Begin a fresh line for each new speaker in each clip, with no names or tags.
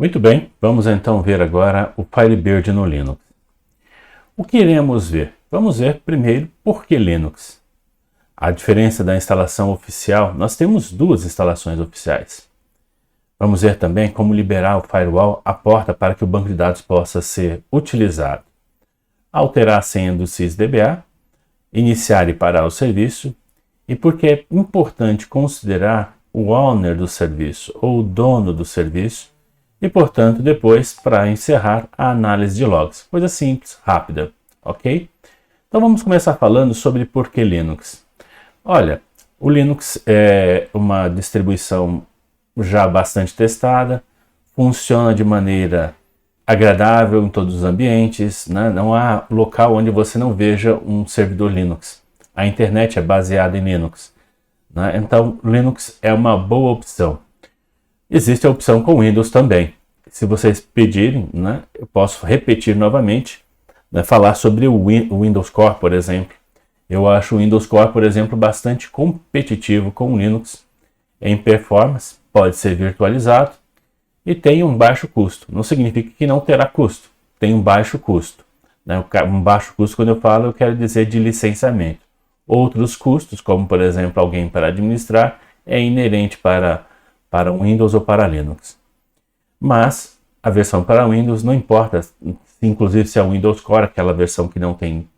Muito bem, vamos então ver agora o Firebird no Linux. O que iremos ver? Vamos ver primeiro por que Linux. A diferença da instalação oficial, nós temos duas instalações oficiais. Vamos ver também como liberar o firewall, a porta para que o banco de dados possa ser utilizado. Alterar a senha do sysdba, iniciar e parar o serviço, e por que é importante considerar o owner do serviço ou o dono do serviço, e portanto depois para encerrar a análise de logs. Coisa simples, rápida, ok? Então vamos começar falando sobre por que Linux. Olha, o Linux é uma distribuição já bastante testada, funciona de maneira agradável em todos os ambientes, né? Não há local onde você não veja um servidor Linux. A internet é baseada em Linux, né? Então Linux é uma boa opção. Existe a opção com Windows também. Se vocês pedirem, né, eu posso repetir novamente, né, falar sobre o Windows Core, por exemplo. Eu acho o Windows Core, por exemplo, bastante competitivo com o Linux em performance, pode ser virtualizado e tem um baixo custo. Não significa que não terá custo, tem um baixo custo. Né? Um baixo custo, quando eu falo, eu quero dizer de licenciamento. Outros custos, como por exemplo alguém para administrar, é inerente para Windows ou para Linux. Mas a versão para Windows não importa, inclusive se é o Windows Core, aquela versão que não tem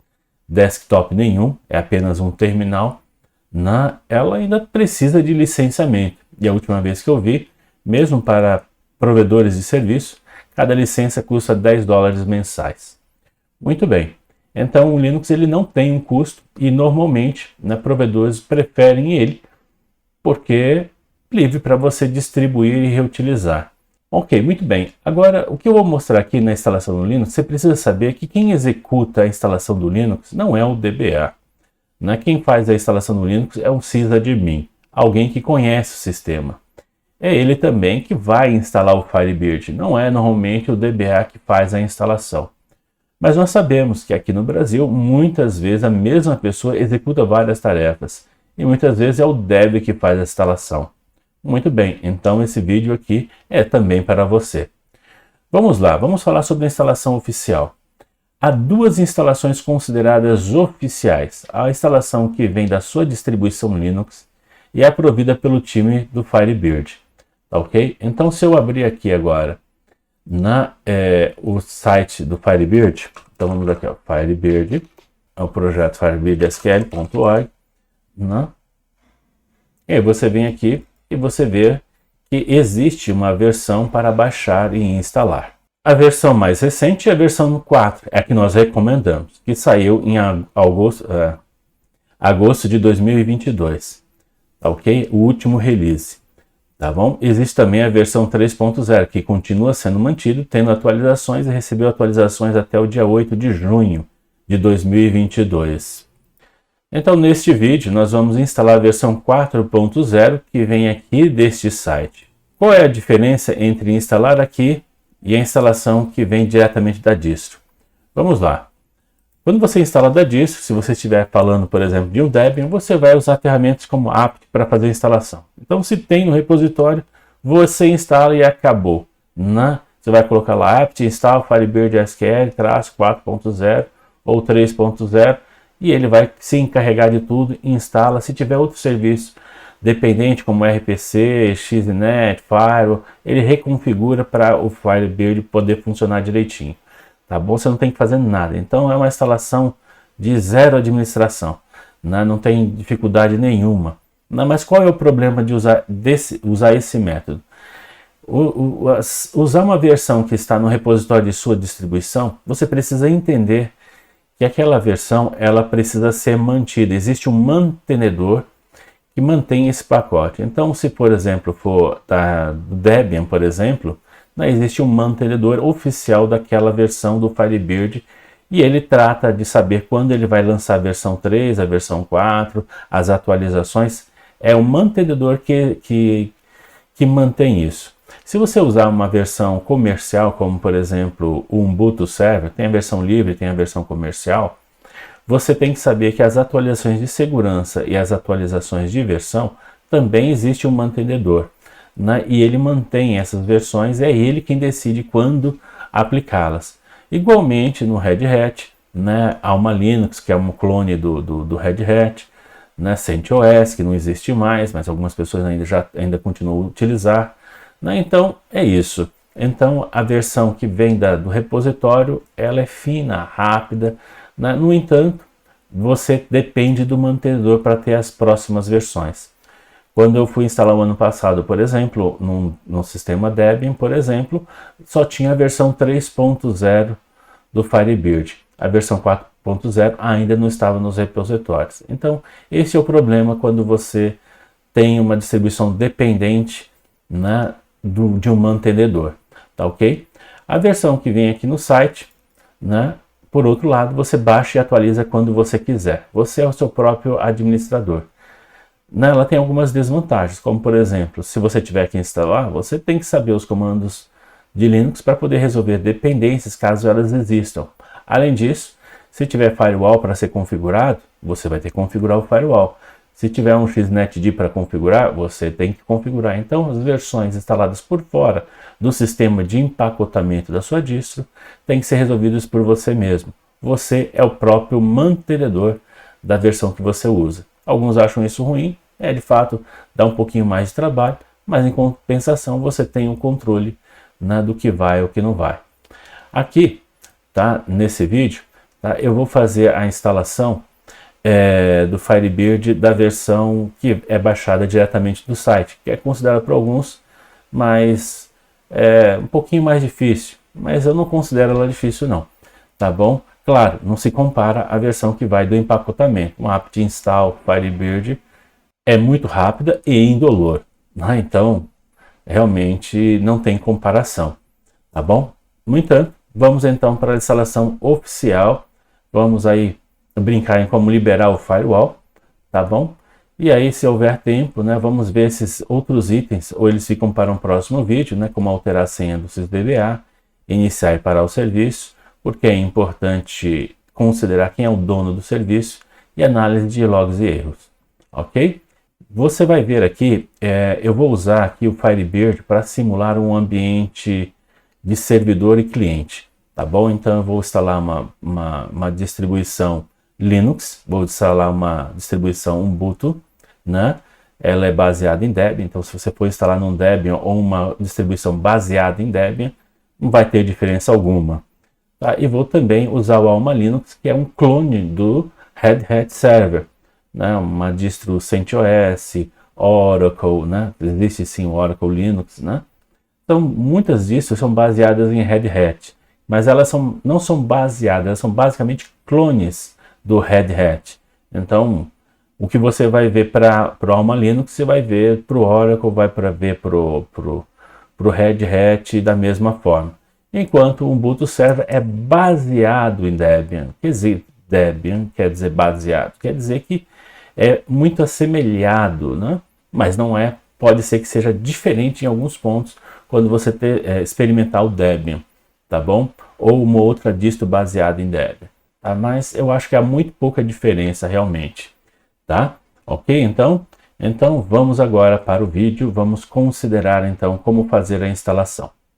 desktop nenhum, é apenas um terminal, ela ainda precisa de licenciamento. E a última vez que eu vi, mesmo para provedores de serviço, cada licença custa $10 mensais. Muito bem, então o Linux ele não tem um custo e normalmente, né, provedores preferem ele porque é livre para você distribuir e reutilizar. Ok, muito bem. Agora, o que eu vou mostrar aqui na instalação do Linux, você precisa saber que quem executa a instalação do Linux não é o DBA. Né? Quem faz a instalação do Linux é um sysadmin, alguém que conhece o sistema. É ele também que vai instalar o Firebird, não é normalmente o DBA que faz a instalação. Mas nós sabemos que aqui no Brasil, muitas vezes a mesma pessoa executa várias tarefas, e muitas vezes é o dev que faz a instalação. Muito bem, então esse vídeo aqui é também para você. Vamos lá, vamos falar sobre a instalação oficial. Há duas instalações consideradas oficiais. A instalação que vem da sua distribuição Linux e é provida pelo time do Firebird. Tá ok? Então se eu abrir aqui agora o site do Firebird, então vamos aqui, ó, Firebird, é o projeto firebirdsql.org, né? E aí você vem aqui e você vê que existe uma versão para baixar e instalar. A versão mais recente é a versão 4, é a que nós recomendamos, que saiu em agosto de 2022, tá ok? O último release, tá bom? Existe também a versão 3.0, que continua sendo mantido, tendo atualizações e recebeu atualizações até o dia 8 de junho de 2022. Então, neste vídeo, nós vamos instalar a versão 4.0 que vem aqui deste site. Qual é a diferença entre instalar aqui e a instalação que vem diretamente da distro? Vamos lá. Quando você instala da distro, se você estiver falando, por exemplo, de um Debian, você vai usar ferramentas como apt para fazer a instalação. Então, se tem no repositório, você instala e acabou. Você vai colocar lá apt install Firebird SQL-4.0 ou 3.0. E ele vai se encarregar de tudo e instala. Se tiver outro serviço dependente como RPC, XNet, Firewall, ele reconfigura para o Firebird poder funcionar direitinho. Tá bom? Você não tem que fazer nada. Então é uma instalação de zero administração. Não tem dificuldade nenhuma. Mas qual é o problema de usar esse método? Usar uma versão que está no repositório de sua distribuição, você precisa entender que aquela versão ela precisa ser mantida. Existe um mantenedor que mantém esse pacote. Então, se por exemplo for do Debian, por exemplo, existe um mantenedor oficial daquela versão do Firebird e ele trata de saber quando ele vai lançar a versão 3, a versão 4, as atualizações. É o mantenedor que mantém isso. Se você usar uma versão comercial, como por exemplo o Ubuntu Server, tem a versão livre, tem a versão comercial, você tem que saber que as atualizações de segurança e as atualizações de versão também existe um mantenedor. né, e ele mantém essas versões, é ele quem decide quando aplicá-las. Igualmente no Red Hat, né, há uma Linux, que é um clone do Red Hat, né, CentOS, que não existe mais, mas algumas pessoas ainda continuam a utilizar. Né, então é isso. Então a versão que vem do repositório, ela é fina, rápida, né, no entanto, você depende do mantenedor para ter as próximas versões. Quando eu fui instalar o ano passado, por exemplo, no sistema Debian, por exemplo, só tinha a versão 3.0 do Firebird. A versão 4.0 ainda não estava nos repositórios. Então, esse é o problema quando você tem uma distribuição dependente, né, de um mantenedor. Tá ok? A versão que vem aqui no site, né, por outro lado, você baixa e atualiza quando você quiser. Você é o seu próprio administrador. Ela tem algumas desvantagens, como por exemplo, se você tiver que instalar, você tem que saber os comandos de Linux para poder resolver dependências caso elas existam. Além disso, se tiver firewall para ser configurado, você vai ter que configurar o firewall. Se tiver um XNetD para configurar, você tem que configurar. Então, as versões instaladas por fora do sistema de empacotamento da sua distro têm que ser resolvidas por você mesmo. Você é o próprio mantenedor da versão que você usa. Alguns acham isso ruim, de fato dá um pouquinho mais de trabalho, mas em compensação você tem um controle, né, do que vai ou que não vai. Aqui, tá, nesse vídeo, tá, eu vou fazer a instalação do Firebird da versão que é baixada diretamente do site, que é considerada por alguns mais um pouquinho mais difícil, mas eu não considero ela difícil não, tá bom? Claro, não se compara à versão que vai do empacotamento. Uma apt install Firebird é muito rápida e indolor, né? Então, realmente não tem comparação, tá bom? No entanto, vamos então para a instalação oficial. Vamos aí brincar em como liberar o firewall, tá bom? E aí, se houver tempo, né, vamos ver esses outros itens, ou eles ficam para um próximo vídeo, né, como alterar a senha do sysdba, iniciar e parar o serviço, porque é importante considerar quem é o dono do serviço e análise de logs e erros, ok? Você vai ver aqui, eu vou usar aqui o Firebird para simular um ambiente de servidor e cliente, tá bom? Então eu vou instalar uma distribuição Linux, vou instalar uma distribuição Ubuntu, né? Ela é baseada em Debian, então se você for instalar num Debian ou uma distribuição baseada em Debian, não vai ter diferença alguma. Tá? E vou também usar o Alma Linux, que é um clone do Red Hat Server, né? Uma distro CentOS, Oracle, né? Existe sim o Oracle Linux, né? Então muitas distros são baseadas em Red Hat, mas elas não são baseadas, elas são basicamente clones do Red Hat. Então o que você vai ver para o Alma Linux, você vai ver para o Oracle, vai ver para o Red Hat da mesma forma. Enquanto o Ubuntu Server é baseado em Debian. Quer dizer, Debian quer dizer baseado, quer dizer que é muito assemelhado, né? Mas não é, pode ser que seja diferente em alguns pontos quando você experimentar o Debian, tá bom? Ou uma outra distro baseada em Debian, tá? Mas eu acho que há muito pouca diferença realmente, tá? Ok? Então vamos agora para o vídeo, vamos considerar então como fazer a instalação.